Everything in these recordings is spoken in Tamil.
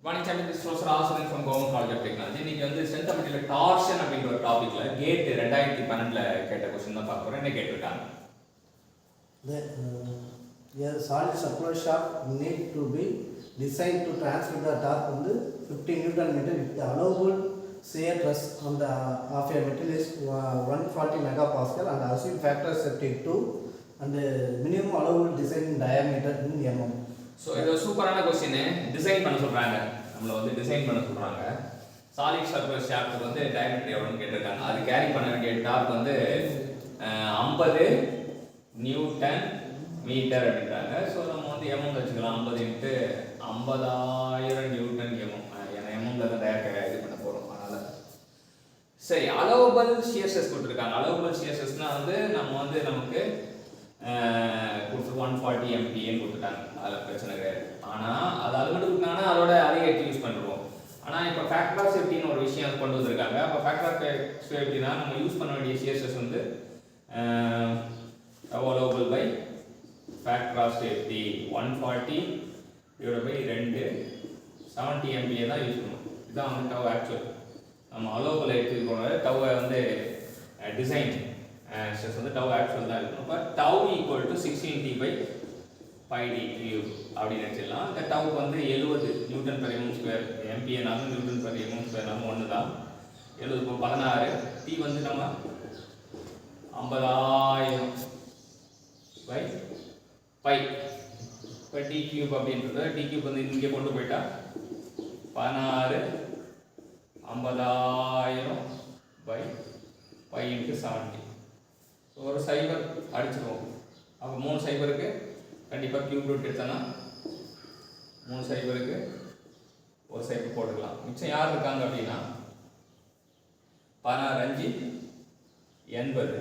Morning, Champion. This is Professor Asuran from Government College of Technology. இன்னைக்கு வந்து சென்டமெண்டல் டார்ஷன் அப்படின்ற ஒரு டாபிக்ல கேட் 2012ல கேட்ட क्वेश्चन தான் பார்க்க போறோம். என்ன கேட்டிருக்காங்க? A solid circular shaft need to be designed to transmit the torque வந்து 50 Newton meter with the allowable shear stress on the of a metal is 140 megapascal and assume factor safety 2 and the minimum allowable design diameter in mm. So இது சூப்பரான கொஸ்டின். டிசைன் பண்ண சொல்றாங்க, நம்மள வந்து டிசைன் பண்ண சொல்றாங்க. சாலிட் சர்க்குலர் ஷாஃப்ட் வந்து டயமீட்டர் எவ்வளோன்னு கேட்டிருக்காங்க. அது கேரி பண்ண வேண்டிய டார்க் வந்து 50 நியூட்டன் மீட்டர் அப்படின்றாங்க. ஸோ நம்ம வந்து எம்எம் வச்சுக்கலாம். 50 இன்ட்டு 50,000 நியூட்டன் எம்எம். ஏன்னா எம்எம்ல தான் டேரக்டாக இது பண்ண போகிறோம். அதனால் சரி, அலோவபிள் ஷியர் ஸ்ட்ரெஸ் கொடுத்துருக்காங்க. அலோவபிள் ஷியர் ஸ்ட்ரெஸ்னால் வந்து நம்ம வந்து நமக்கு 140 MPa கொடுத்துட்டாங்க. அதில் பிரச்சனை கிடையாது. ஆனால் அது மட்டும் கொடுத்தாங்கன்னா அதோட அதிகரித்து யூஸ் பண்ணுறோம். ஆனால் இப்போ ஃபேக்டர் ஆஃப் சேஃப்டின்னு ஒரு விஷயம் கொண்டு வந்திருக்காங்க. அப்போ ஃபேக்டர் ஆஃப் சேஃப்டினா நம்ம யூஸ் பண்ண வேண்டிய சிஎஸ்எஸ் வந்து allowable by factor of safety 140 divide by 2 70 MPa தான் யூஸ் பண்ணுவோம். இதுதான் வந்து டவ் ஆக்சுவல். நம்ம அலோவபிள் எடுத்துக்கோங்க. டவ்வை வந்து டிசைன் ஸ்ட்ரெஸ் வந்து டவ் ஆக்சுவல் தான் இருக்கணும். இப்போ tau equal to 16t/5d cube அப்படின்னு வச்சிடலாம். இந்த டவுக்கு வந்து 70 நியூட்டன் பெர் எம்எம் ஸ்கொயர். MPaனாலும் நியூட்டன் பெர் எம்எம் ஸ்கொயர்னாலும் ஒன்று தான். 70 இப்போ 16. டி வந்து நம்ம 50,000/5. இப்போ டி கியூப் அப்படின்றது டி கியூப் வந்து இங்கே கொண்டு போயிட்டா 16 50,000/5 × 70. ஸோ ஒரு சைபர் அடிச்சிருவோம். அப்போ 3 சைபருக்கு கண்டிப்பாக கியூப் ரூட் எடுத்தோன்னா 3 சைபருக்கு ஒரு சைபர் போட்டுக்கலாம். மிச்சம் யார் இருக்காங்க அப்படின்னா 16 5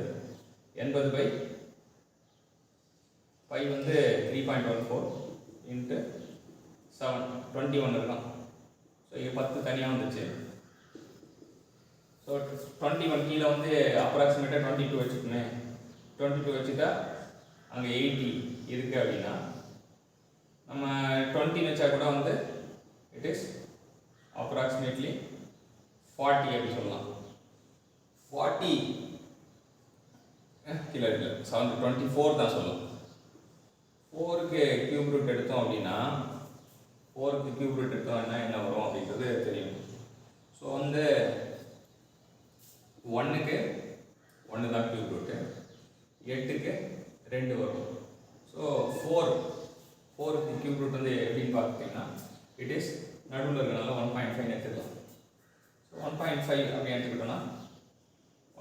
80/5 வந்து 3.14 × 7 21 இருக்கான். ஸோ இங்கே 10 தனியாக வந்துச்சு. ஸோ 21 கீழே வந்து அப்ராக்சிமேட்டாக 22 வச்சுக்கோமே. 22 வச்சுட்டா அங்கே 80 இருக்குது அப்படின்னா நம்ம 20 வச்சா கூட வந்து இட் இஸ் அப்ராக்சிமேட்லி 40 அப்படி சொல்லலாம். 40 கீழே இல்லை 24 தான் சொல்லலாம். 4க்கு கியூப் ரூட் எடுத்தோம் அப்படின்னா 4க்கு கியூப் ரூட் எடுத்தோம்னா என்ன வரும் அப்படின்றது தெரியும். ஸோ வந்து 1க்கு 1 தான் கியூப் ரூட்டு, 8க்கு 2 வரும். ஸோ 4க்கு கியூப் ரூட் வந்து எப்படின்னு பார்த்தீங்கன்னா இட் இஸ் நடுவில் இருக்கிறனால 1.5 எடுத்துக்கலாம். ஸோ 1.5 அப்படி எடுத்துக்கிட்டோம்னா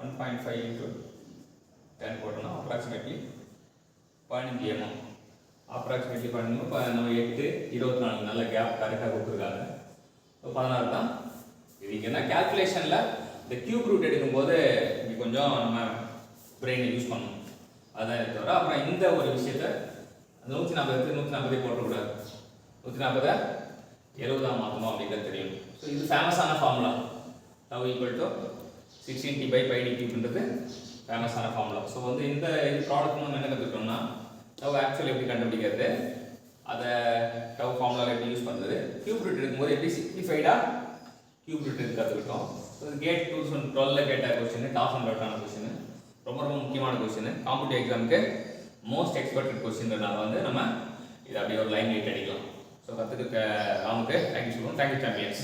1.5 × 10 போட்டோம்னா அப்ராக்சிமேட்லி 15 mm. அப்ராக்சிமேட்லி 15 நம்ம 8 24 நல்ல கேப் கரெக்டாக கொடுத்துருக்காங்க. ஸோ 16 தான். இதுக்கு என்ன கேல்குலேஷனில் இந்த கியூப் ரூட் எடுக்கும்போது இங்கே கொஞ்சம் நம்ம பிரெயினை யூஸ் பண்ணணும். அதான் தவிர அப்புறம் இந்த ஒரு விஷயத்தை 140க்கு 140 போட்டக்கூடாது. 140 70 மாற்றணும் அப்படிங்கிறது தெரியும். ஸோ இது ஃபேமஸான formula. Tau equal to 16t/5d கியூப்ன்றது ஃபேமஸான ஃபார்முலா. ஸோ வந்து இந்த ப்ராடக்ட் நம்ம என்ன கற்றுக்கிட்டோம்னா டவ் ஆக்சுவல் எப்படி கண்டுபிடிக்கிறது, அதை டவ் ஃபார்முலாவில் எப்படி யூஸ் பண்ணுறது, கியூப் ரூட் எடுக்கும்போது எப்படி சிம்பிளிஃபைடாக கியூப் ரூட் எடுத்து கற்றுக்கிட்டோம். ஸோ கேட் 2012ல் கேட்ட கொஸ்டின், டாப் அண்ட் டவுட்டான கொஸ்டின், ரொம்ப முக்கியமான கொஸ்டின், காம்படிட்டிவ் எக்ஸாமுக்கு மோஸ்ட் எக்ஸ்பெக்டட் கொஸ்டின்றனால வந்து நம்ம இதை அப்படியே ஒரு லைன் லைட் அடிக்கலாம். ஸோ கற்றுக்க ராமுக்கு தேங்க்யூ சொல்லுவோம். Thank you champions.